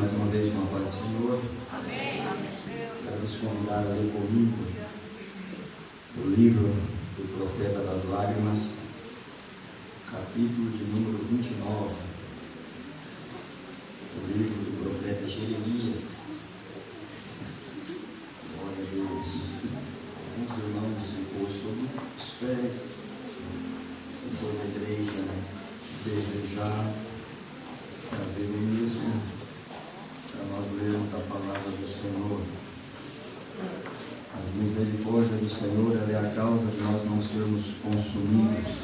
mais uma vez com a paz do Senhor. Amém. Quero vos convidar a ler comigo o livro do Profeta das Lágrimas, capítulo de número 29. O livro do profeta Jeremias. Glória a Deus. Alguns irmãos ficou sobre os pés. Se toda a igreja desejar fazer o mesmo, para nós lermos a palavra do Senhor. As misericórdias do Senhor, ela é a causa de nós não sermos consumidos,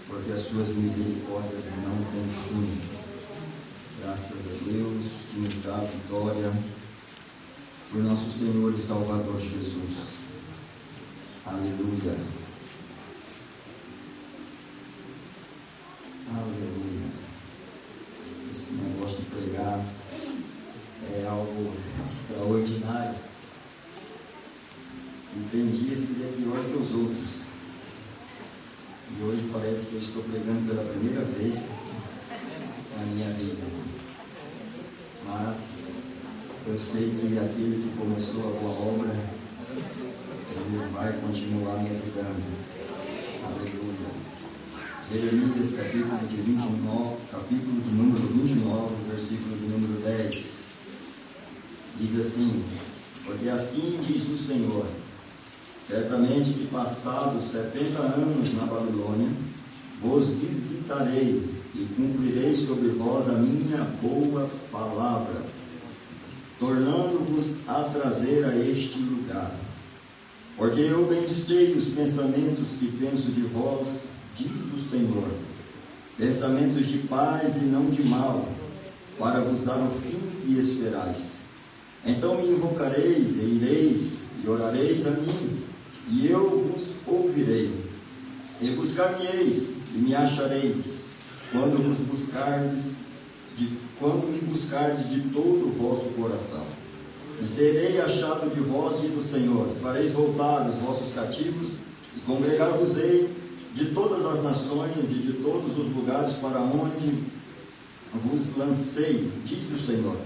porque as suas misericórdias não têm fim. Graças a Deus que nos dá a vitória por nosso Senhor e Salvador Jesus. Aleluia. Aleluia. Esse negócio de pregar é algo extraordinário. E tem dias que é pior que os outros. E hoje parece que eu estou pregando pela primeira vez na minha vida. Mas eu sei que aquele que começou a boa obra, ele vai continuar me ajudando. Aleluia. Jeremias, capítulo de número 29, versículo de número 10. Diz assim: porque assim diz o Senhor, certamente que passados 70 anos na Babilônia, vos visitarei e cumprirei sobre vós a minha boa palavra, tornando-vos a trazer a este lugar. Porque eu bem sei os pensamentos que penso de vós, diz o Senhor, pensamentos de paz e não de mal, para vos dar o fim que esperais. Então me invocareis e ireis e orareis a mim, e eu vos ouvirei. E buscar-me-eis e me achareis, quando me buscardes de todo o vosso coração. E serei achado de vós, diz o Senhor, e fareis voltar os vossos cativos, e congregar-vos-ei de todas as nações e de todos os lugares para onde vos lancei, diz o Senhor,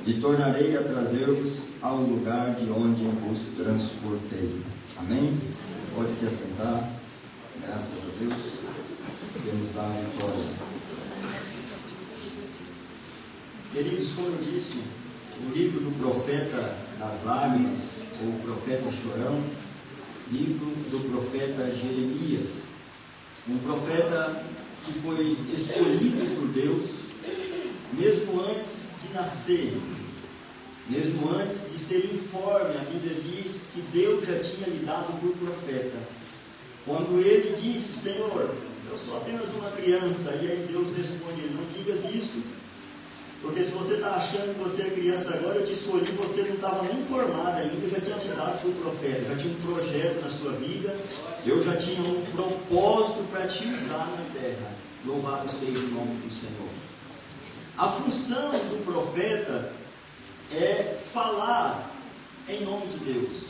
e tornarei a trazer-vos ao lugar de onde vos transportei. Amém? Pode se assentar. Graças a Deus. Deus dá a vitória. Queridos, como eu disse, o livro do profeta das lágrimas, ou profeta chorão, livro do profeta Jeremias, um profeta que foi escolhido por Deus, mesmo antes de nascer, mesmo antes de ser informe. A Bíblia diz que Deus já tinha lhe dado por profeta. Quando ele disse: Senhor, eu sou apenas uma criança, e aí Deus responde: não digas isso, porque se você está achando que você é criança agora, eu te escolhi, você não estava nem formado ainda, eu já tinha te dado por profeta, já tinha um projeto na sua vida, eu já tinha um propósito para te usar na terra. Louvado seja o nome do Senhor. A função do profeta é falar em nome de Deus,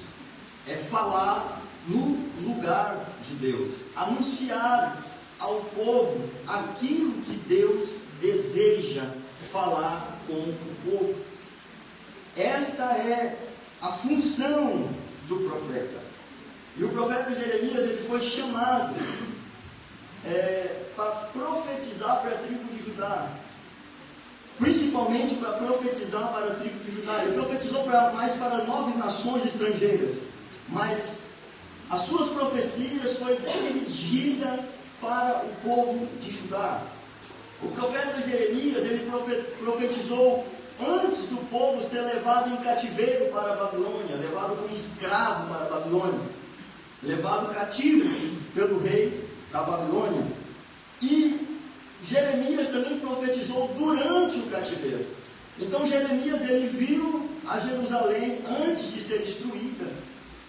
é falar no lugar de Deus, anunciar ao povo aquilo que Deus deseja falar com o povo. Esta é a função do profeta. E o profeta Jeremias, ele foi chamado para profetizar para a tribo de Judá, principalmente para profetizar para a tribo de Judá. Ele profetizou mais para 9 nações estrangeiras, mas as suas profecias foram dirigidas para o povo de Judá. O profeta Jeremias, ele profetizou antes do povo ser levado em cativeiro para a Babilônia, levado como escravo para a Babilônia, levado cativo pelo rei da Babilônia. E Jeremias também profetizou durante o cativeiro. Então Jeremias, ele viu a Jerusalém antes de ser destruída,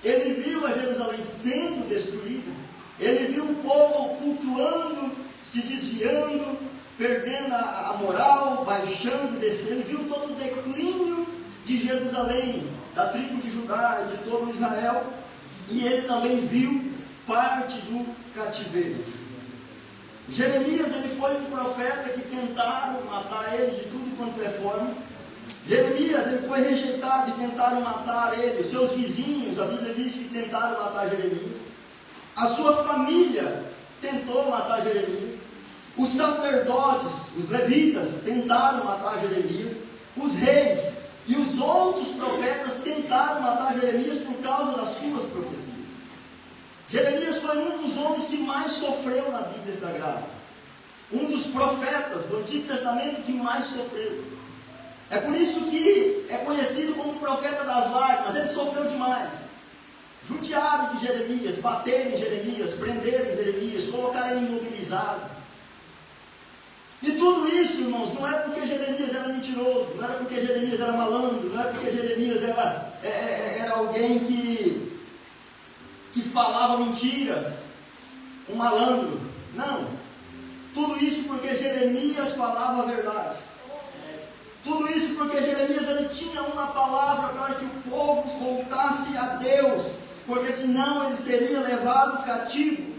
ele viu a Jerusalém sendo destruída, ele viu o povo cultuando, se desviando, perdendo a moral, baixando, descendo. Ele viu todo o declínio de Jerusalém, da tribo de Judá e de todo Israel, e ele também viu parte do cativeiro. Jeremias, ele foi um profeta que tentaram matar ele de tudo quanto é forma, ele foi rejeitado e tentaram matar ele. Seus vizinhos, a Bíblia diz que tentaram matar Jeremias. A sua família tentou matar Jeremias. Os sacerdotes, os levitas, tentaram matar Jeremias. Os reis e os outros profetas tentaram matar Jeremias por causa das suas profecias. Jeremias foi um dos homens que mais sofreu na Bíblia Sagrada. Um dos profetas do Antigo Testamento que mais sofreu. É por isso que é conhecido como o profeta das lágrimas. Ele sofreu demais. Judiaram de Jeremias, bateram em Jeremias, prenderam em Jeremias, colocaram ele imobilizado. E tudo isso, irmãos, não é porque Jeremias era mentiroso, não era porque Jeremias era malandro, não era porque Jeremias era alguém que falava mentira, um malandro. Não. Tudo isso porque Jeremias falava a verdade. Tudo isso porque Jeremias ele tinha uma palavra para que o povo voltasse a Deus, porque senão ele seria levado cativo.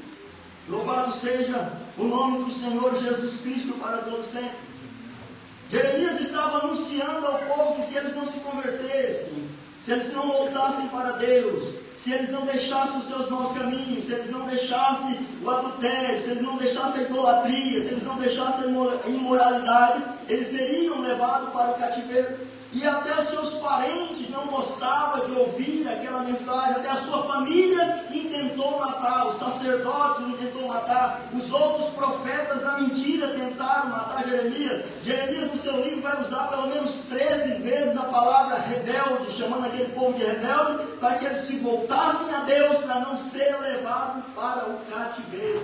Louvado seja o nome do Senhor Jesus Cristo para todo sempre. Jeremias estava anunciando ao povo que se eles não se convertessem, se eles não voltassem para Deus, se eles não deixassem os seus maus caminhos, se eles não deixassem o adultério, se eles não deixassem a idolatria, se eles não deixassem a imoralidade, eles seriam levados para o cativeiro. E até os seus parentes não gostavam de ouvir aquela mensagem, até a sua família intentou matar, os sacerdotes intentou matar, os outros profetas da mentira tentaram matar Jeremias. Jeremias no seu livro vai usar pelo menos 13 vezes a palavra rebelde, chamando aquele povo de rebelde, para que eles se voltassem a Deus, para não ser levados para o cativeiro.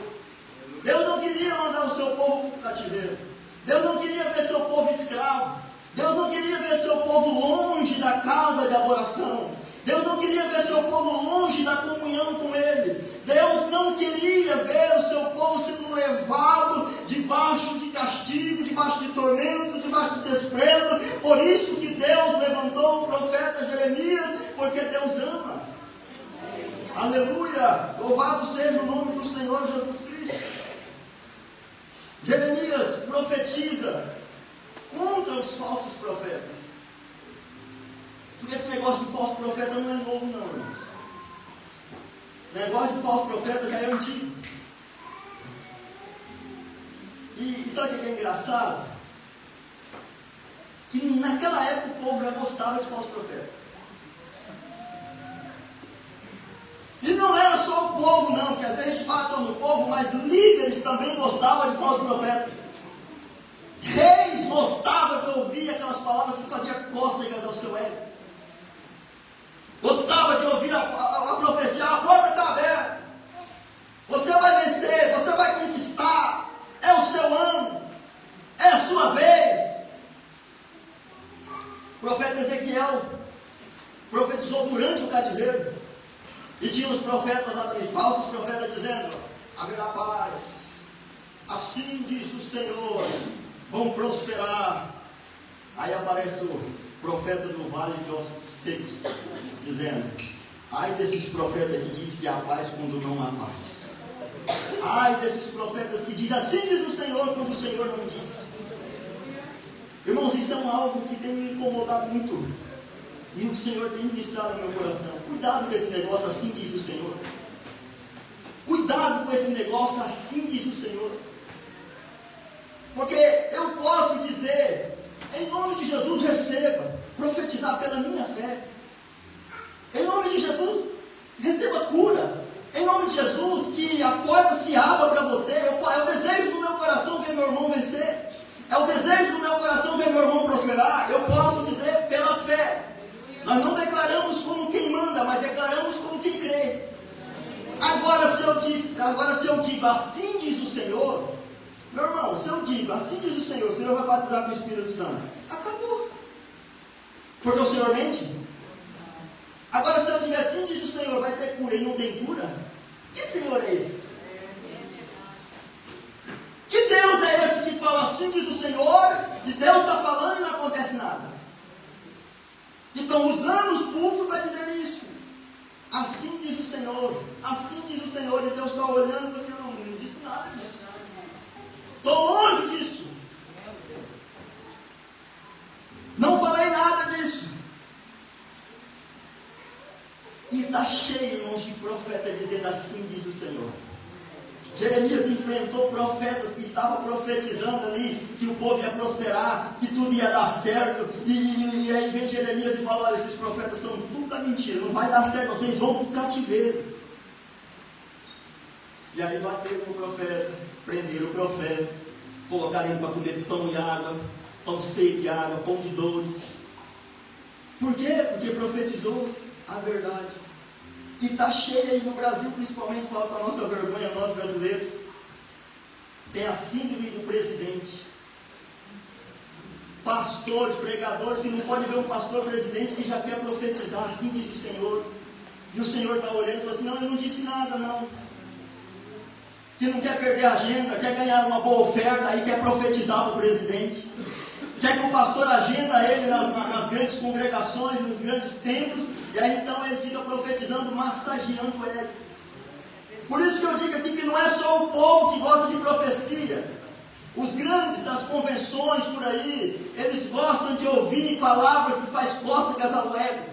Deus não queria mandar o seu povo para o cativeiro. Deus não queria ver seu povo escravo. Deus não queria ver seu povo longe da casa de adoração. Deus não queria ver seu povo longe da comunhão com Ele. Deus não queria ver o seu povo sendo levado debaixo de castigo, debaixo de tormento, debaixo de desprezo. Por isso que Deus levantou o profeta Jeremias, porque Deus ama. Aleluia! Louvado seja o nome do Senhor Jesus Cristo. Jeremias profetiza contra os falsos profetas. Porque esse negócio de falso profeta não é novo não, irmãos. Esse negócio de falso profeta já é antigo. E sabe o que é engraçado? Que naquela época o povo já gostava de falso profeta. E não era só o povo não, que às vezes a gente fala só no povo, mas líderes também gostavam de falso profeta. Reis gostavam de ouvir aquelas palavras que faziam cócegas ao seu ego. Gostava de ouvir a profecia: a porta está aberta, você vai vencer, você vai conquistar, é o seu ano, é a sua vez. O profeta Ezequiel profetizou durante o cativeiro, e tinha os profetas lá também, falsos profetas, dizendo: haverá paz, assim diz o Senhor, vão prosperar. Aí aparece o profeta do vale de ossos secos, dizendo: ai desses profetas que dizem que há paz quando não há paz. Ai desses profetas que dizem assim diz o Senhor quando o Senhor não diz. Irmãos, isso é algo que tem me incomodado muito, e o Senhor tem ministrado no meu coração. Cuidado com esse negócio, assim diz o Senhor. Cuidado com esse negócio, assim diz o Senhor. Porque eu posso dizer, em nome de Jesus, receba, profetizar pela minha fé. Em nome de Jesus, receba cura. Em nome de Jesus, que a porta se abra para você. É o desejo do meu coração ver meu irmão vencer. É o desejo do meu coração ver meu irmão prosperar. Eu posso dizer pela fé. Nós não declaramos como quem manda, mas declaramos como quem crê. Agora se eu digo, assim diz o Senhor, meu irmão, se eu digo, assim diz o Senhor vai batizar com o Espírito Santo. Acabou. Porque o Senhor mente. Agora se eu digo, assim diz o Senhor, vai ter cura e não tem cura? Que Senhor é esse? Que Deus é esse que fala assim diz o Senhor, e Deus está falando e não acontece nada? E estão usando os púlpitos para dizer isso. Assim diz o Senhor, assim diz o Senhor, e Deus está olhando e dizendo: não disse nada disso. Estou longe disso. Não falei nada disso. está cheio, irmãos, de profeta dizendo assim diz o Senhor. Jeremias enfrentou profetas que estavam profetizando ali que o povo ia prosperar, que tudo ia dar certo. E aí vem Jeremias e fala: olha, esses profetas são tudo da mentira, não vai dar certo, vocês vão para o cativeiro. E aí bateram no profeta, prenderam o profeta, colocaram ele para comer pão e água, pão seco e água, pão de dores. Por quê? Porque profetizou a verdade. E está cheio aí no Brasil, principalmente, fala com a nossa vergonha, nós brasileiros. Tem a síndrome do presidente. Pastores, pregadores, que não pode ver um pastor presidente que já quer profetizar, assim diz o Senhor. E o Senhor está olhando e fala assim: não, eu não disse nada, não. Que não quer perder a agenda, quer ganhar uma boa oferta, aí quer profetizar para o presidente. Quer que o pastor agenda ele nas grandes congregações, nos grandes templos, e aí então ele fica profetizando, massageando ele. Por isso que eu digo aqui que não é só o povo que gosta de profecia. Os grandes das convenções por aí, eles gostam de ouvir palavras que faz cócegas ao ego.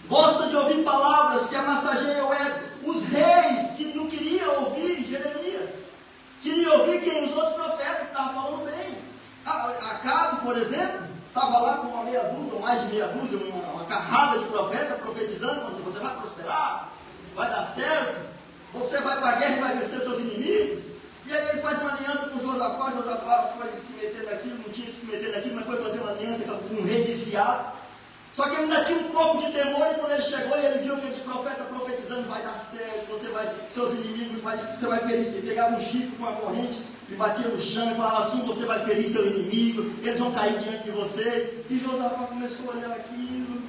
Gostam de ouvir palavras que amassageiam o ego. Os reis que não queriam ouvir Jeremias, queriam ouvir quem? Os outros profetas que estavam falando bem. Acabe, por exemplo, estava lá com uma meia dúzia, ou mais de meia dúzia, uma carrada de profeta profetizando: você vai prosperar, vai dar certo, você vai para a guerra e vai vencer seus inimigos. E aí ele faz uma aliança com Josafá. Josafá foi se meter naquilo, não tinha que se meter naquilo, mas foi fazer uma aliança com um rei desviado. Só que ele ainda tinha um pouco de temor, e quando ele chegou e ele viu aqueles profetas profetizando: vai dar certo, seus inimigos, você vai ferir. Ele pegava um chifre com uma corrente e batia no chão e falava assim: você vai ferir seu inimigo, eles vão cair diante de você. E Josafá começou a olhar aquilo.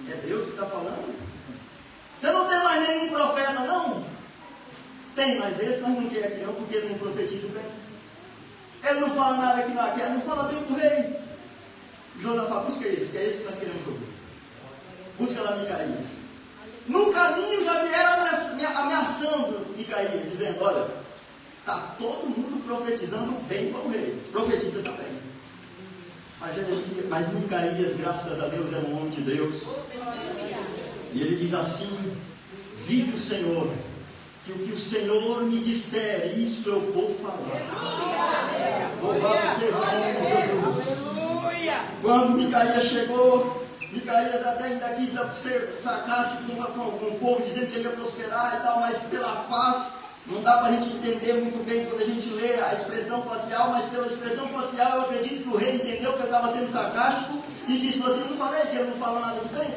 É Deus que está falando? Você não tem mais nenhum profeta, não? Tem, mas esse nós não queremos aqui não, porque ele não profetiza bem. Ele não fala nada que não quer, não fala bem do rei. Josafá, busca esse, que é esse que nós queremos ouvir. Busca lá Micaías. No caminho já vieram ameaçando Micaías, dizendo: olha, está todo mundo profetizando bem para o rei. Profetiza também. Mas Micaías, graças a Deus, é um homem de Deus. E ele diz assim: vive o Senhor, que o que o Senhor me disser, isso eu vou falar. Louvado seja o nome de Jesus. Quando Micaías chegou, Micaías até ainda quis ser sarcástico com o povo, dizendo que ele ia prosperar e tal, mas pela face, não dá para a gente entender muito bem quando a gente lê a expressão facial, mas pela expressão facial eu acredito que o rei entendeu que ele estava sendo sarcástico e disse assim: não falei que ele não fala nada de bem?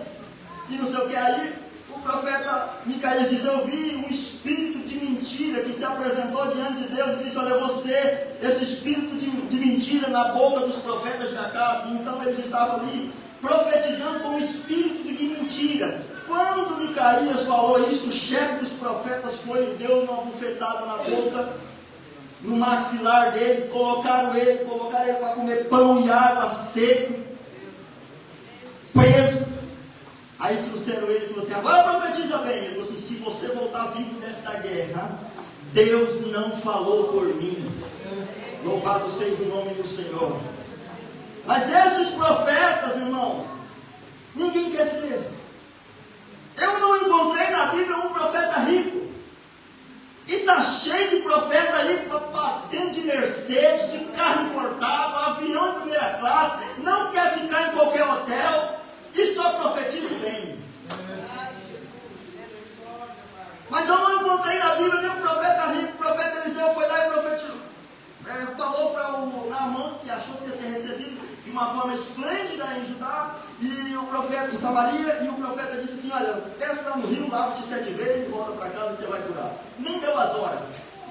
E não sei o que. Aí o profeta Micaías diz: eu vi um espírito de mentira que se apresentou diante de Deus e disse: olha, você, esse espírito de mentira na boca dos profetas de Acabe. Então eles estavam ali profetizando com um espírito de mentira. Quando Micaías falou isso, o chefe dos profetas foi e deu uma bufetada na boca, no maxilar dele, colocaram ele para comer pão e água seco, preso. Aí trouxeram ele e falou assim: agora profetiza bem. Ele falou assim: se você voltar vivo desta guerra, Deus não falou por mim. Louvado seja o nome do Senhor. Mas esses profetas, irmãos, ninguém quer ser. Eu não encontrei na Bíblia um profeta rico. E está cheio de profeta aí batendo de Mercedes, de carro importado, avião de primeira classe, não quer ficar em qualquer hotel e só profetiza bem. Mas eu não encontrei na Bíblia nenhum profeta rico. O profeta Eliseu foi lá e profetizou. Falou para o Naamã, que achou que ia ser recebido de uma forma esplêndida em Judá, e o profeta em Samaria, e o profeta disse assim: olha, desce lá no rio, lava-te 7 vezes e volta para casa que você vai curar. Nem deu as horas.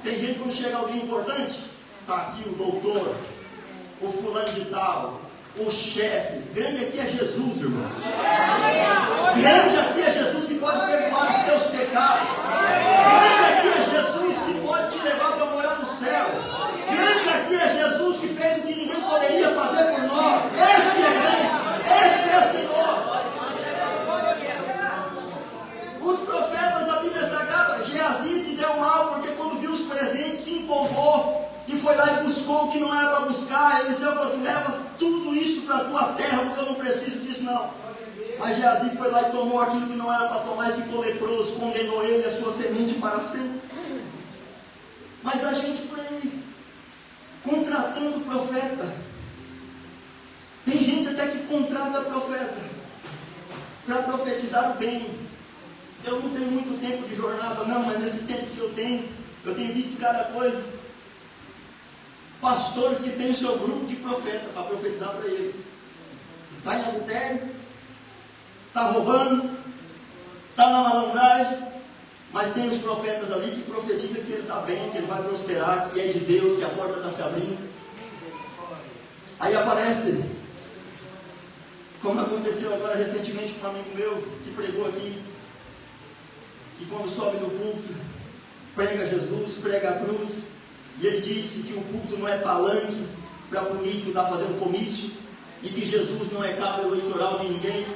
Tem gente, quando chega alguém importante, está aqui o doutor, o fulano de tal, o chefe. Grande aqui é Jesus, irmão. Grande aqui é Jesus que pode perdoar os teus pecados. Grande aqui é Jesus que pode te levar para morar no céu. Grande aqui é Jesus que fez o que ninguém poderia fazer por nós. Esse é grande, esse é o Senhor. Os profetas da Bíblia Sagrada, Geazi se deu mal porque quando viu os presentes se empolgou e foi lá e buscou o que não era para buscar. Eliseu falou assim: leva tudo isso para a tua terra, porque eu não preciso disso não. Mas Mas Geazi foi lá e tomou aquilo que não era para tomar e ficou leproso, condenou ele e a sua semente para sempre. Mas a gente foi aí, contratando o profeta. Tem gente até que contrata profeta para profetizar o bem. Eu não tenho muito tempo de jornada, não, mas nesse tempo que eu tenho visto cada coisa. Pastores que têm o seu grupo de profeta para profetizar para ele. Está em adultério, está roubando, está na malandragem, mas tem os profetas ali que profetizam que ele está bem, que ele vai prosperar, que é de Deus, que a porta está se abrindo. Aí aparece, como aconteceu agora recentemente com um amigo meu, que pregou aqui, que quando sobe no púlpito, prega Jesus, prega a cruz, e ele disse que o púlpito não é palanque para político estar fazendo comício, e que Jesus não é cabo eleitoral de ninguém.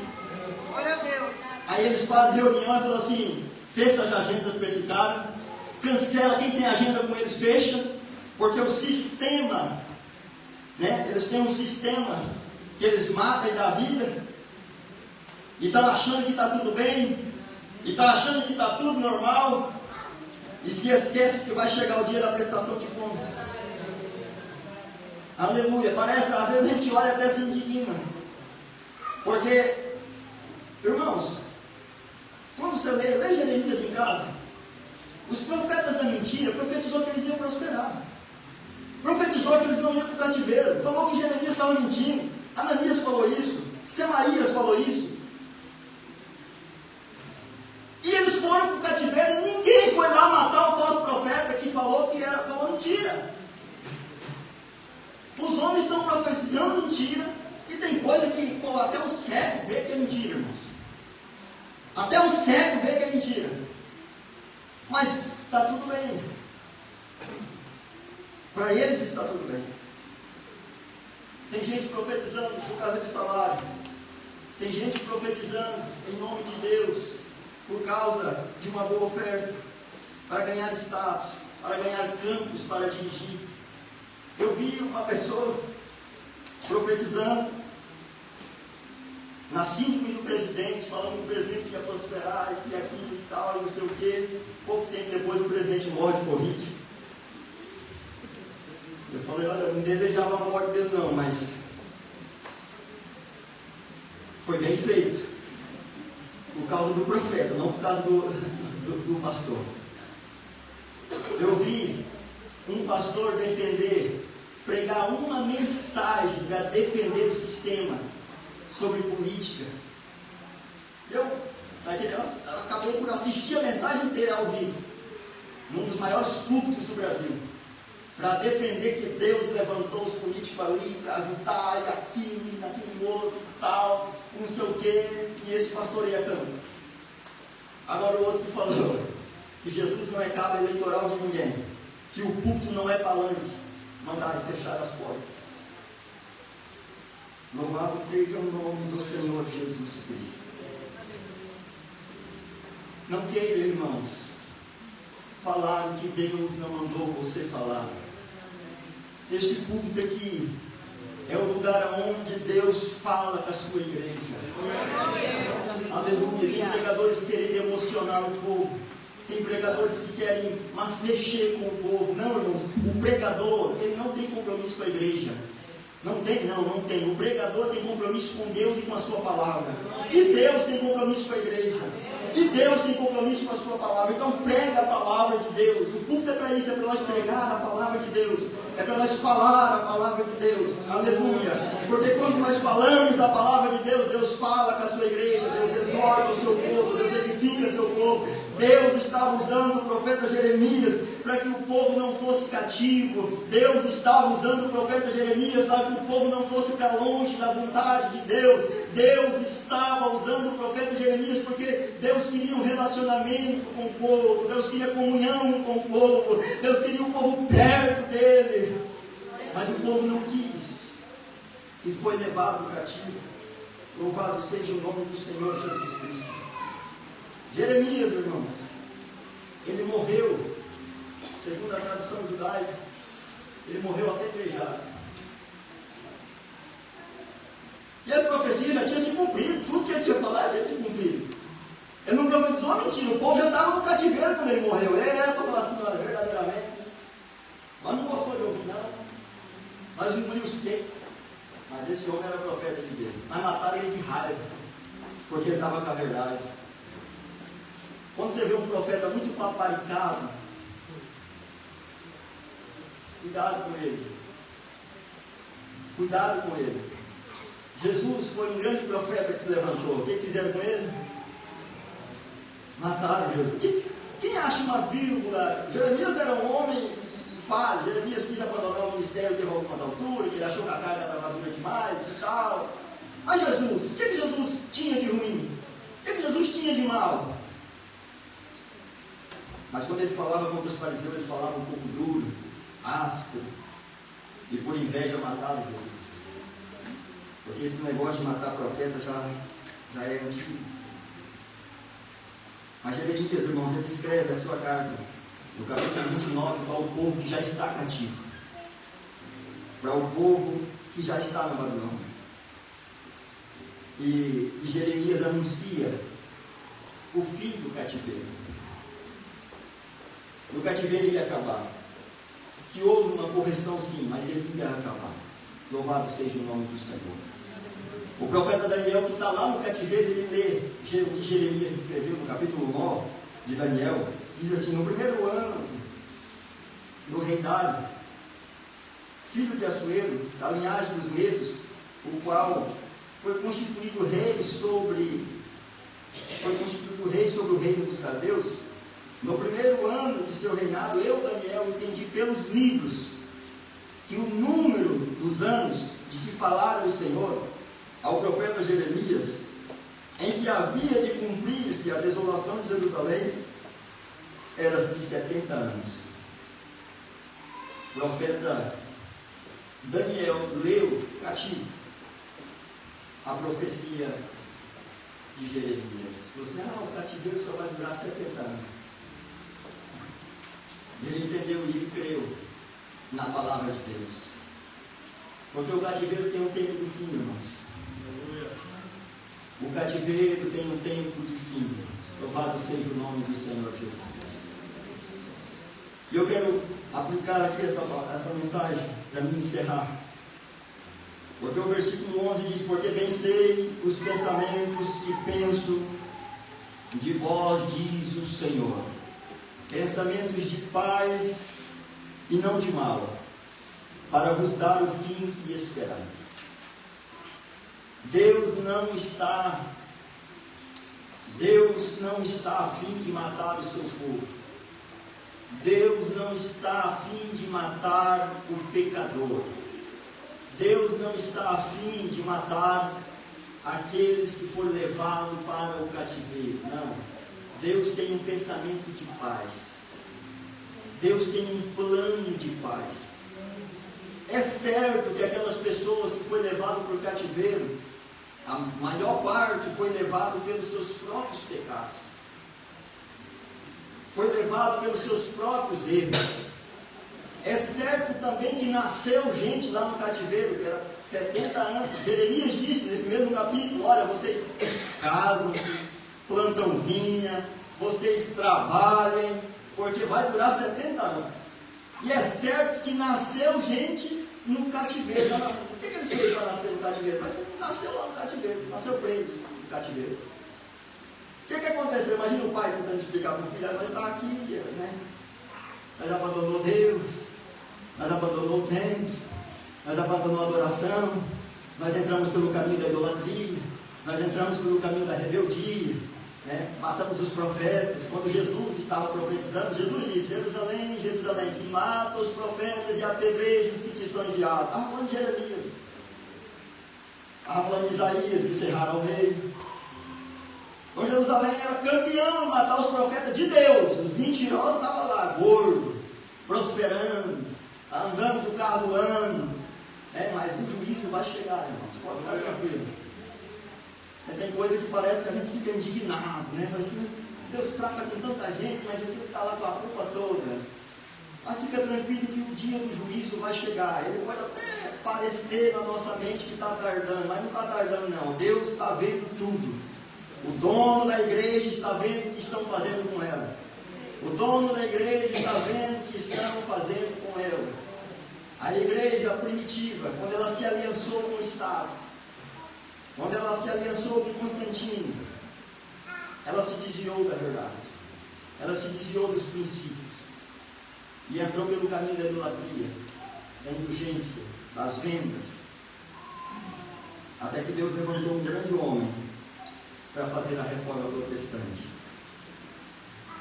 Glória a Deus. Aí eles fazem reunião e falam assim, fecha as agendas para esse cara, cancela, quem tem agenda com eles fecha, porque o sistema, né, eles têm um sistema que eles matam e dão vida, e estão achando que está tudo bem, e estão achando que está tudo normal, e se esquece que vai chegar o dia da prestação de conta. Aleluia. Parece, às vezes a gente olha até se indigna, porque, irmãos, quando você lê Jeremias em casa, os profetas da mentira profetizou que eles iam prosperar, profetizou que eles não iam para o cativeiro, falou que Jeremias estava mentindo, Ananias falou isso, Semaías falou isso, e eles foram para o cativeiro e ninguém foi lá matar o falso profeta que falou mentira. Os homens estão profetizando mentira, e tem coisa que até o cego vê que é mentira, irmãos. Até o cego vê que é mentira. Mas está tudo bem. Para eles está tudo bem. Tem gente profetizando por causa de salário. Tem gente profetizando em nome de Deus por causa de uma boa oferta, para ganhar status, para ganhar campos para dirigir. Eu vi uma pessoa profetizando na síndrome do presidente, falando que o presidente ia prosperar, e que aquilo e tal, e não sei o quê. Pouco tempo depois o presidente morre de Covid. Eu falei, olha, eu não desejava a morte dele não, mas foi bem feito. Por causa do profeta, não por causa do pastor. Eu vi um pastor pregar uma mensagem para defender o sistema sobre política. Eu acabei por assistir a mensagem inteira ao vivo, num dos maiores púlpitos do Brasil, para defender que Deus levantou os políticos ali para ajudar, e aquilo, e naquele outro, e tal, e não sei o quê, e esse pastoreia campo. Agora o outro que falou que Jesus não é cabo eleitoral de ninguém, que o púlpito não é palanque, mandaram fechar as portas. Louvado seja o nome do Senhor Jesus Cristo. Não queira, irmãos, falar o que Deus não mandou você falar. Este púlpito aqui é o lugar onde Deus fala com a sua igreja. Aleluia. Tem pregadores que querem emocionar o povo. Tem pregadores que querem mexer com o povo. Não, irmãos. O pregador, ele não tem compromisso com a igreja. Não tem. O pregador tem compromisso com Deus e com a sua palavra. E Deus tem compromisso com a igreja. E Deus tem compromisso com a sua palavra. Então prega a palavra de Deus. O púlpito é para isso, é para nós pregar a palavra de Deus. É para nós falar a palavra de Deus. Aleluia. Porque quando nós falamos a palavra de Deus, Deus fala com a sua igreja, Deus exorta o seu povo, Deus edifica o seu povo. Deus estava usando o profeta Jeremias para que o povo não fosse cativo. Deus estava usando o profeta Jeremias para que o povo não fosse para longe da vontade de Deus. Deus estava usando o profeta Jeremias porque Deus queria um relacionamento com o povo. Deus queria comunhão com o povo. Deus queria o povo perto dele. Mas o povo não quis e foi levado cativo. Louvado seja o nome do Senhor Jesus Cristo. Jeremias, irmãos, ele morreu, segundo a tradução judaica, ele morreu apedrejado. E as profecias já tinha se cumprido, tudo que ele tinha falado tinha se cumprido. Ele não profetizou mentira, o povo já estava no cativeiro quando ele morreu. Ele era para falar assim, olha, verdadeiramente, mas não gostou de ouvir não, mas engoliu seco. Mas esse homem era profeta de Deus. Mas mataram ele de raiva, porque ele estava com a verdade. Quando você vê um profeta muito paparicado, cuidado com ele. Cuidado com ele. Jesus foi um grande profeta que se levantou. O que fizeram com ele? Mataram Jesus. Quem acha uma vírgula? Jeremias era um homem e falha. Jeremias quis abandonar o ministério, teve algumas alturas, que ele achou que a carga estava dura demais e tal. Mas Jesus, o que Jesus tinha de ruim? O que Jesus tinha de mal? Mas quando ele falava contra os fariseus, ele falava um pouco duro, áspero, e por inveja mataram Jesus. Porque esse negócio de matar profeta já é antigo. Mas Jeremias, irmãos, ele escreve a sua carta, no capítulo 29, para o povo que já está cativo, para o povo que já está na Babilônia. E Jeremias anuncia o fim do cativeiro. O cativeiro ia acabar. Que houve uma correção sim, mas ele ia acabar. Louvado seja o nome do Senhor. O profeta Daniel, que está lá no cativeiro, ele lê o que Jeremias escreveu no capítulo 9 de Daniel. Diz assim: no primeiro ano do reinado, filho de Assuero, da linhagem dos Medos, o qual foi constituído rei sobre o reino dos caldeus. No primeiro ano de seu reinado, eu, Daniel, entendi pelos livros que o número dos anos de que falara o Senhor ao profeta Jeremias, em que havia de cumprir-se a desolação de Jerusalém, era de 70 anos. O profeta Daniel leu cativo a profecia de Jeremias. Falou assim: o cativeiro só vai durar 70 anos. Ele entendeu e ele creu na palavra de Deus. Porque o cativeiro tem um tempo de fim, irmãos. O cativeiro tem um tempo de fim. Louvado seja o nome do Senhor Jesus Cristo. E eu quero aplicar aqui essa mensagem para me encerrar. Porque o versículo 11 diz: porque bem sei os pensamentos que penso de vós, diz o Senhor, pensamentos de paz e não de mal, para vos dar o fim que esperais. Deus não está a fim de matar o seu povo. Deus não está a fim de matar o pecador. Deus não está a fim de matar aqueles que foram levados para o cativeiro. Não. Deus tem um pensamento de paz. Deus tem um plano de paz. É certo que aquelas pessoas que foram levadas para o cativeiro, a maior parte foi levado pelos seus próprios pecados. Foi levado pelos seus próprios erros. É certo também que nasceu gente lá no cativeiro, que era 70 anos. Jeremias disse nesse mesmo capítulo: olha, vocês casam, plantam vinha, vocês trabalhem, porque vai durar 70 anos. E é certo que nasceu gente no cativeiro. O que eles fez para nascer no cativeiro? Mas nasceu lá no cativeiro, nasceu preso no cativeiro. O que aconteceu? Imagina o pai tentando explicar para o filho: mas está aqui, né? Nós abandonou Deus, nós abandonou o templo, nós abandonamos a adoração, nós entramos pelo caminho da idolatria, nós entramos pelo caminho da rebeldia, né? Matamos os profetas. Quando Jesus estava profetizando, Jesus disse: Jerusalém, Jerusalém, que mata os profetas e apedreja os que te são enviados. Estava falando de Jeremias, estava falando de Isaías, que cerraram o meio. Então Jerusalém era campeão em matar os profetas de Deus. Os mentirosos estavam lá, gordo, prosperando, andando do carro do ano. Mas o juízo vai chegar, irmãos, pode ficar tranquilo. Tem coisa que parece que a gente fica indignado, né? Parece que Deus trata com tanta gente, mas aquilo está lá com a culpa toda. Mas fica tranquilo que o dia do juízo vai chegar. Ele pode até parecer na nossa mente que está tardando, mas não está tardando não. Deus está vendo tudo. O dono da igreja está vendo o que estão fazendo com ela. O dono da igreja está vendo o que estão fazendo com ela. A igreja primitiva, quando ela se aliançou com o Estado, quando ela se aliançou com Constantino, ela se desviou da verdade. Ela se desviou dos princípios. E entrou pelo caminho da idolatria, da indulgência, das vendas. Até que Deus levantou um grande homem para fazer a reforma protestante.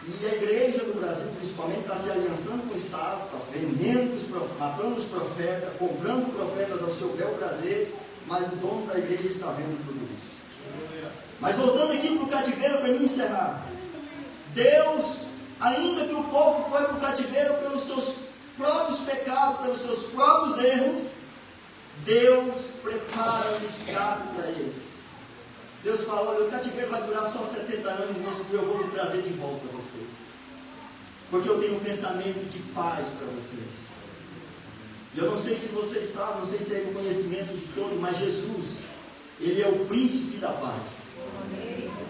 E a igreja do Brasil, principalmente, está se aliançando com o Estado, está vendendo, matando os profetas, comprando profetas ao seu bel prazer, mas o dono da igreja está vendo tudo isso. Mas voltando aqui para o cativeiro, para mim encerrar. Deus, ainda que o povo foi para o cativeiro pelos seus próprios pecados, pelos seus próprios erros, Deus prepara um escape para eles. Deus fala, olha, o cativeiro vai durar só 70 anos, mas eu vou me trazer de volta a vocês. Porque eu tenho um pensamento de paz para vocês. E eu não sei se vocês sabem, não sei se é o conhecimento de todos, mas Jesus, Ele é o príncipe da paz.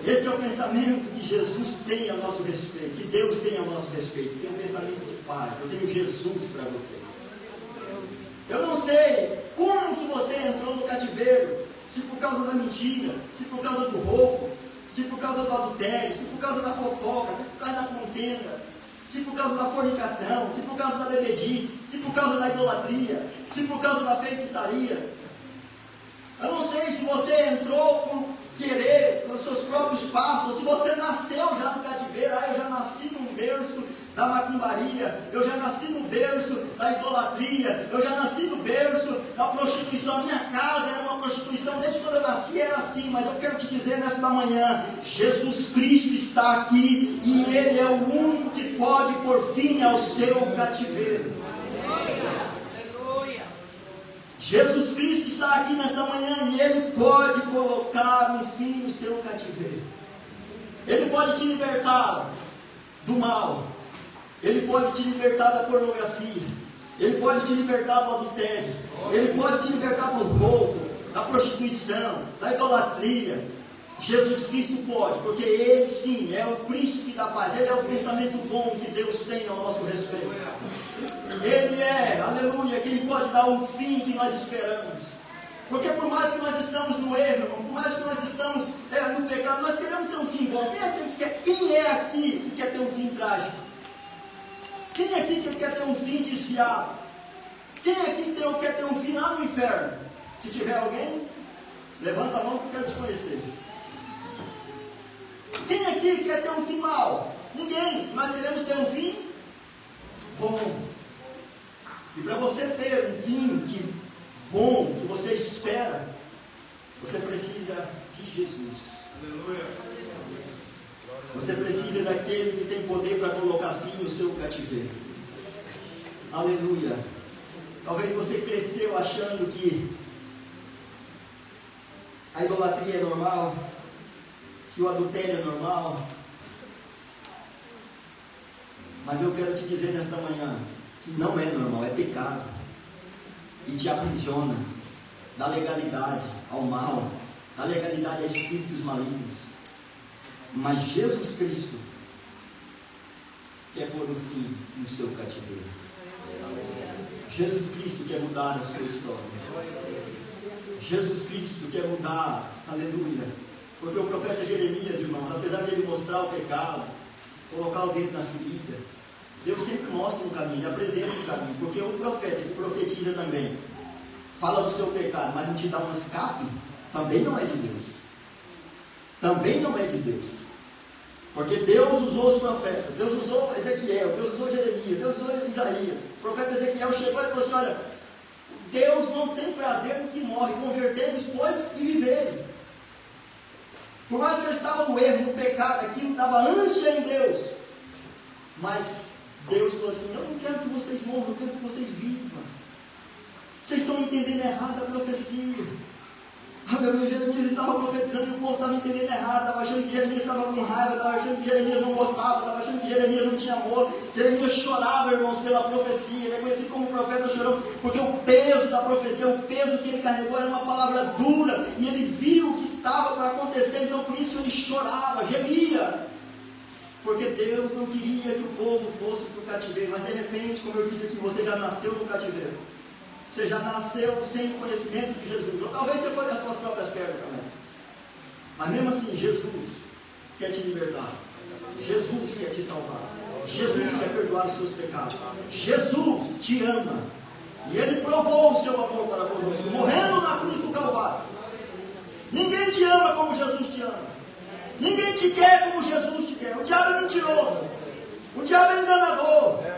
Esse é o pensamento que Jesus tem a nosso respeito, que Deus tem a nosso respeito. Tem um pensamento de paz. Eu tenho Jesus para vocês. Eu não sei como que você entrou no cativeiro. Se por causa da mentira, se por causa do roubo, se por causa do adultério, se por causa da fofoca, se por causa da contenda, se por causa da fornicação, se por causa da bebedice, se por causa da idolatria, se por causa da feitiçaria. Eu não sei se você entrou por querer, pelos seus próprios passos, ou se você nasceu já no cativeiro. Eu já nasci num berço da macumbaria, eu já nasci no berço da idolatria, eu já nasci no berço da prostituição. A minha casa era uma prostituição, desde quando eu nasci era assim. Mas eu quero te dizer nesta manhã, Jesus Cristo está aqui, e Ele é o único que pode pôr fim ao seu cativeiro. Jesus Cristo está aqui nesta manhã, e Ele pode colocar um fim no seu cativeiro. Ele pode te libertar do mal. Ele pode te libertar da pornografia. Ele pode te libertar do adultério. Ele pode te libertar do roubo, da prostituição, da idolatria. Jesus Cristo pode, porque Ele sim é o príncipe da paz. Ele é o pensamento bom que Deus tem ao nosso respeito. Ele é, aleluia, quem pode dar o fim que nós esperamos. Porque por mais que nós estamos no erro, por mais que nós estamos no pecado, nós queremos ter um fim bom. Quem é aqui que quer ter um fim trágico? Quem aqui que quer ter um fim desviado? Quem aqui quer ter um fim lá no inferno? Se tiver alguém, levanta a mão que eu quero te conhecer. Quem aqui quer ter um fim mau? Ninguém. Nós queremos ter um fim bom. E para você ter um fim bom, que você espera, você precisa de Jesus. Aleluia. Você precisa daquele que tem poder para colocar fim no seu cativeiro. Aleluia. Talvez você cresceu achando que a idolatria é normal, que o adultério é normal. Mas eu quero te dizer nesta manhã que não é normal, é pecado. E te aprisiona da legalidade ao mal, da legalidade a espíritos malignos. Mas Jesus Cristo quer pôr um fim no seu cativeiro. Jesus Cristo quer mudar a sua história. Jesus Cristo quer mudar, aleluia. Porque o profeta Jeremias, irmãos, apesar de ele mostrar o pecado, colocar o dedo na ferida, Deus sempre mostra um caminho, apresenta um caminho. Porque o profeta que profetiza também, fala do seu pecado, mas não te dá um escape, também não é de Deus. Também não é de Deus. Porque Deus usou os profetas, Deus usou Ezequiel, Deus usou Jeremias, Deus usou Isaías. O profeta Ezequiel chegou e falou assim: olha, Deus não tem prazer no que morre, convertemos, pois, e viverem. Por mais que ele estava no erro, no pecado, aquilo dava ânsia em Deus. Mas Deus falou assim: eu não quero que vocês morram, eu quero que vocês vivam. Vocês estão entendendo errado a profecia. Aleluia, Jeremias estava profetizando e o povo estava entendendo errado, estava achando que Jeremias estava com raiva, estava achando que Jeremias não gostava, estava achando que Jeremias não tinha amor. Jeremias chorava, irmãos, pela profecia, ele é conhecido como profeta chorão, porque o peso da profecia, o peso que ele carregou era uma palavra dura, e ele viu o que estava para acontecer, então por isso ele chorava, gemia, porque Deus não queria que o povo fosse para o cativeiro, mas de repente, como eu disse aqui, você já nasceu no cativeiro. Você já nasceu sem conhecimento de Jesus. Ou talvez você foi das suas próprias pernas também. Mas mesmo assim, Jesus quer te libertar. Jesus quer te salvar. Jesus quer perdoar os seus pecados. Jesus te ama. E Ele provou o seu amor para conosco, morrendo na cruz do Calvário. Ninguém te ama como Jesus te ama. Ninguém te quer como Jesus te quer. O diabo é mentiroso. O diabo é enganador.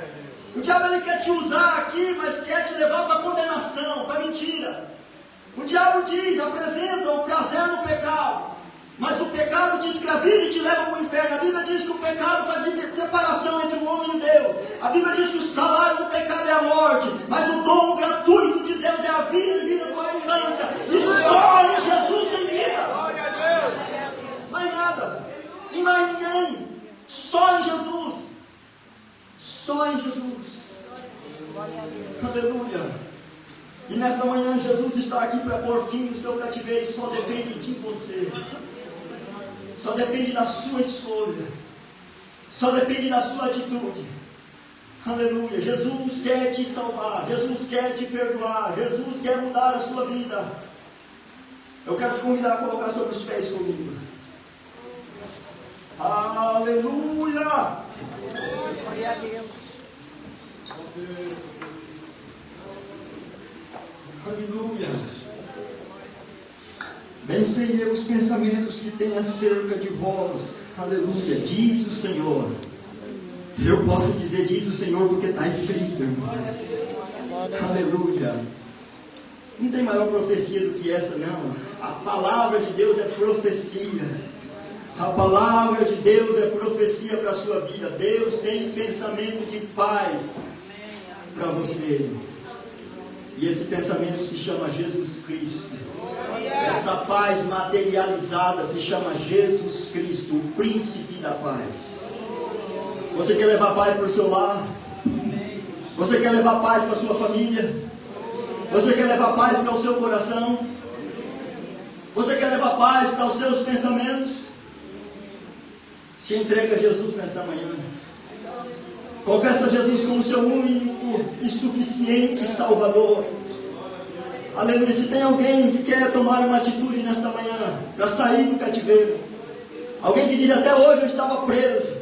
O diabo ele quer te usar aqui, mas quer te levar para a condenação, para a mentira. O diabo diz, apresenta o prazer no pecado, mas o pecado te escraviza e te leva para o inferno. A Bíblia diz que o pecado faz separação entre o homem e Deus. A Bíblia diz que o salário do pecado é a morte, mas o dom gratuito de Deus é a vida e vida com abundância. E só em Jesus tem vida. Mais nada, e mais ninguém. Só em Jesus. Só em Jesus. Aleluia. E nesta manhã Jesus está aqui para pôr fim no seu cativeiro. E só depende de você. Só depende da sua escolha. Só depende da sua atitude. Aleluia. Jesus quer te salvar. Jesus quer te perdoar. Jesus quer mudar a sua vida. Eu quero te convidar a colocar sobre os pés comigo. Aleluia. Glória a Deus. Aleluia. Bem sei eu os pensamentos que tenho acerca de vós. Aleluia. Diz o Senhor. Eu posso dizer diz o Senhor porque está escrito, irmãos. Aleluia. Não tem maior profecia do que essa, não. A palavra de Deus é profecia. A palavra de Deus é profecia para a sua vida. Deus tem pensamento de paz para você. E esse pensamento se chama Jesus Cristo. Esta paz materializada se chama Jesus Cristo, o príncipe da paz. Você quer levar paz para o seu lar? Você quer levar paz para a sua família? Você quer levar paz para o seu coração? Você quer levar paz para os seus pensamentos? Se entrega a Jesus nesta manhã. Confessa Jesus como seu único e suficiente Salvador. Aleluia. Se tem alguém que quer tomar uma atitude nesta manhã para sair do cativeiro, alguém que diz: até hoje eu estava preso,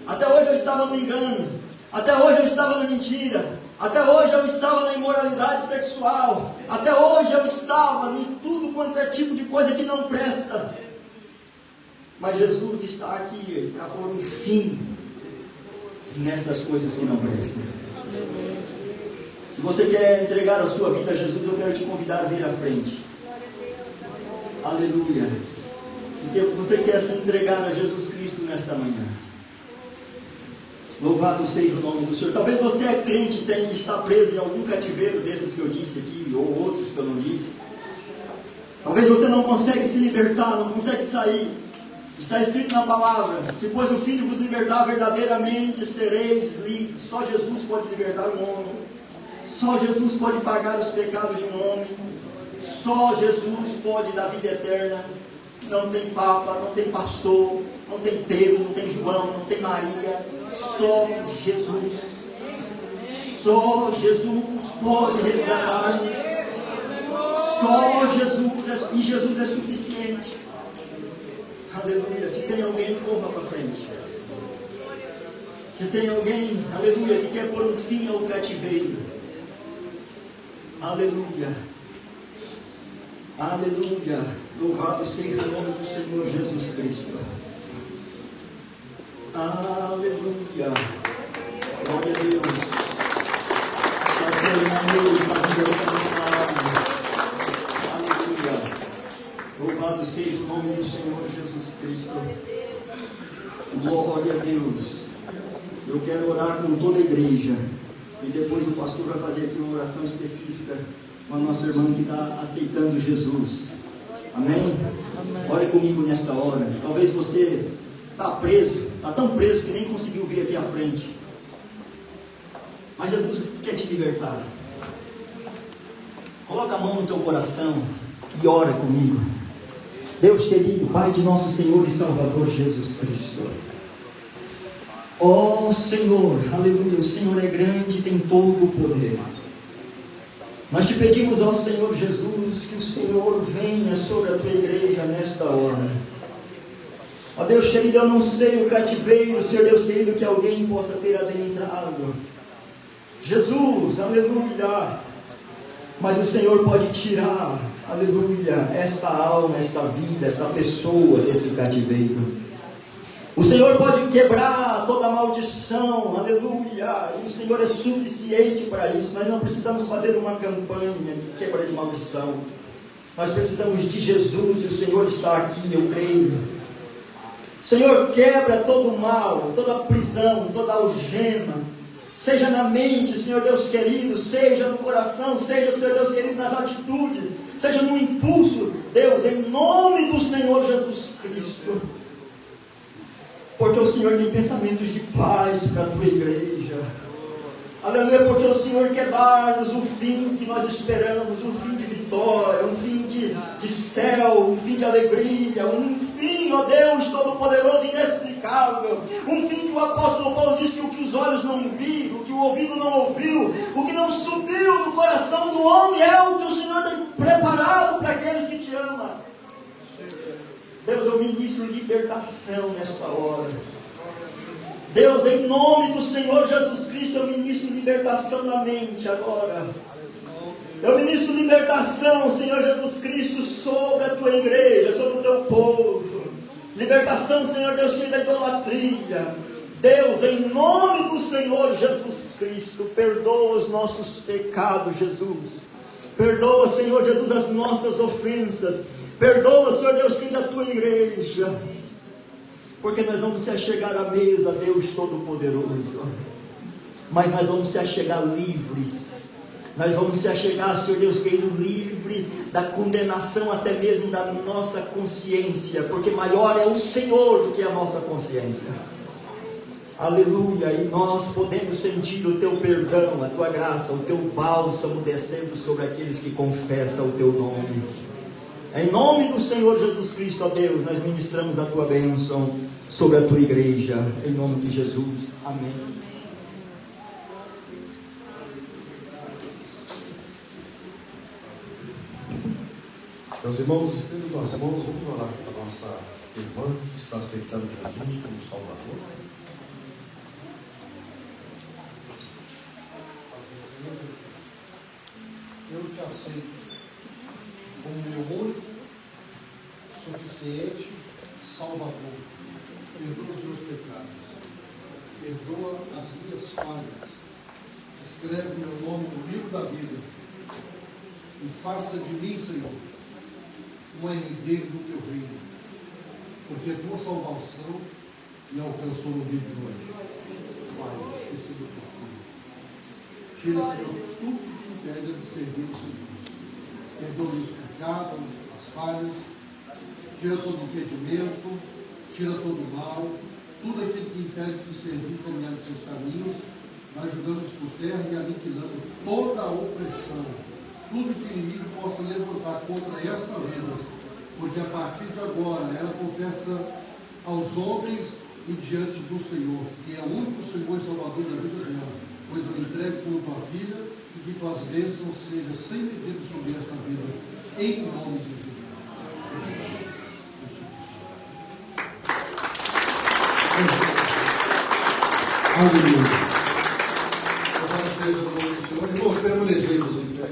até hoje eu estava no engano, até hoje eu estava na mentira, até hoje eu estava na imoralidade sexual, até hoje eu estava em tudo quanto é tipo de coisa que não presta. Mas Jesus está aqui para pôr um fim nessas coisas que não prestam. Se você quer entregar a sua vida a Jesus, eu quero te convidar a vir à frente. Aleluia. Se você quer se entregar a Jesus Cristo nesta manhã, louvado seja o nome do Senhor. Talvez você é crente e está preso em algum cativeiro desses que eu disse aqui, ou outros que eu não disse. Talvez você não consegue se libertar, não consegue sair. Está escrito na palavra: se pois o Filho vos libertar, verdadeiramente sereis livres. Só Jesus pode libertar um homem. Só Jesus pode pagar os pecados de um homem. Só Jesus pode dar vida eterna. Não tem papa, não tem pastor, não tem Pedro, não tem João, não tem Maria. Só Jesus. Só Jesus pode resgatar-nos. Só Jesus, e Jesus é suficiente. Aleluia. Se tem alguém, corra para frente. Se tem alguém, aleluia, que quer pôr um fim ao cativeiro, aleluia, aleluia, louvado seja o nome do Senhor Jesus Cristo. Aleluia, glória a Deus. Aleluia, louvado seja o nome do Senhor Jesus Cristo. Glória a Deus. Eu quero orar com toda a igreja. E depois o pastor vai fazer aqui uma oração específica com a nossa irmã que está aceitando Jesus. Amém? Ore comigo nesta hora. Talvez você está preso, está tão preso que nem conseguiu vir aqui à frente. Mas Jesus quer te libertar. Coloca a mão no teu coração e ora comigo. Deus querido, Pai de nosso Senhor e Salvador Jesus Cristo. Ó Senhor, aleluia, o Senhor é grande e tem todo o poder. Nós te pedimos, ó Senhor Jesus, que o Senhor venha sobre a tua igreja nesta hora. Ó Deus querido, eu não sei o cativeiro, Senhor Deus querido, que alguém possa ter adentrado. Jesus, aleluia. Mas o Senhor pode tirar, aleluia, esta alma, esta vida, esta pessoa desse cativeiro. O Senhor pode quebrar toda maldição, aleluia. E o Senhor é suficiente para isso. Nós não precisamos fazer uma campanha de quebra de maldição. Nós precisamos de Jesus e o Senhor está aqui, eu creio. Senhor, quebra todo o mal, toda a prisão, toda a algema. Seja na mente, Senhor Deus querido, seja no coração, seja, Senhor Deus querido, nas atitudes, seja no impulso, Deus, em nome do Senhor Jesus Cristo. Porque o Senhor tem pensamentos de paz para a tua igreja. Aleluia, porque o Senhor quer dar-nos o fim que nós esperamos, um fim de vitória, um fim de céu, um fim de alegria, um fim, ó Deus Todo-Poderoso e inexplicável, um fim que o apóstolo Paulo diz que o que os olhos não viram, o que o ouvido não ouviu, o que não subiu no coração do homem é o que o Senhor tem preparado para aqueles que te amam. Deus, eu ministro libertação nesta hora. Deus, em nome do Senhor Jesus Cristo, eu ministro libertação na mente agora. Eu ministro libertação, Senhor Jesus Cristo, sobre a tua igreja, sobre o teu povo. Libertação, Senhor Deus, da idolatria. Deus, em nome do Senhor Jesus Cristo, perdoa os nossos pecados, Jesus. Perdoa, Senhor Jesus, as nossas ofensas. Perdoa, Senhor Deus, da tua igreja. Porque nós vamos se achegar à mesa, Deus Todo-Poderoso. Mas nós vamos se achegar livres. Nós vamos se achegar, Senhor Deus querido, livre da condenação até mesmo da nossa consciência. Porque maior é o Senhor do que a nossa consciência. Aleluia. E nós podemos sentir o teu perdão, a tua graça, o teu bálsamo descendo sobre aqueles que confessam o teu nome. Em nome do Senhor Jesus Cristo, ó Deus, nós ministramos a tua bênção sobre a tua igreja. Em nome de Jesus. Amém. Meus irmãos, estendo nossas mãos, vamos orar para a nossa irmã que está aceitando Jesus como Salvador. Eu te aceito como meu único, suficiente Salvador. Perdoa os meus pecados, perdoa as minhas falhas, escreve meu nome no livro da vida e faça de mim, Senhor, um herdeiro do teu reino, porque a tua salvação me alcançou no dia de hoje. Pai, receba o teu filho. Tira, Senhor, tudo que impede de servir o Senhor. Perdoa os pecados, as falhas, tira todo o impedimento, tira todo o mal, tudo aquilo que impede de servir e caminhar nos teus caminhos. Nós jogamos por terra e aniquilamos toda a opressão, tudo que o inimigo possa levantar contra esta vida, porque a partir de agora ela confessa aos homens e diante do Senhor, que é o único Senhor e Salvador da vida dela, pois eu entrego como tua filha e que tuas bênçãos sejam sem medida sobre esta vida, em nome de Jesus. Aleluia. Louvado seja o nome do Senhor. Irmãos, permanecemos em pé.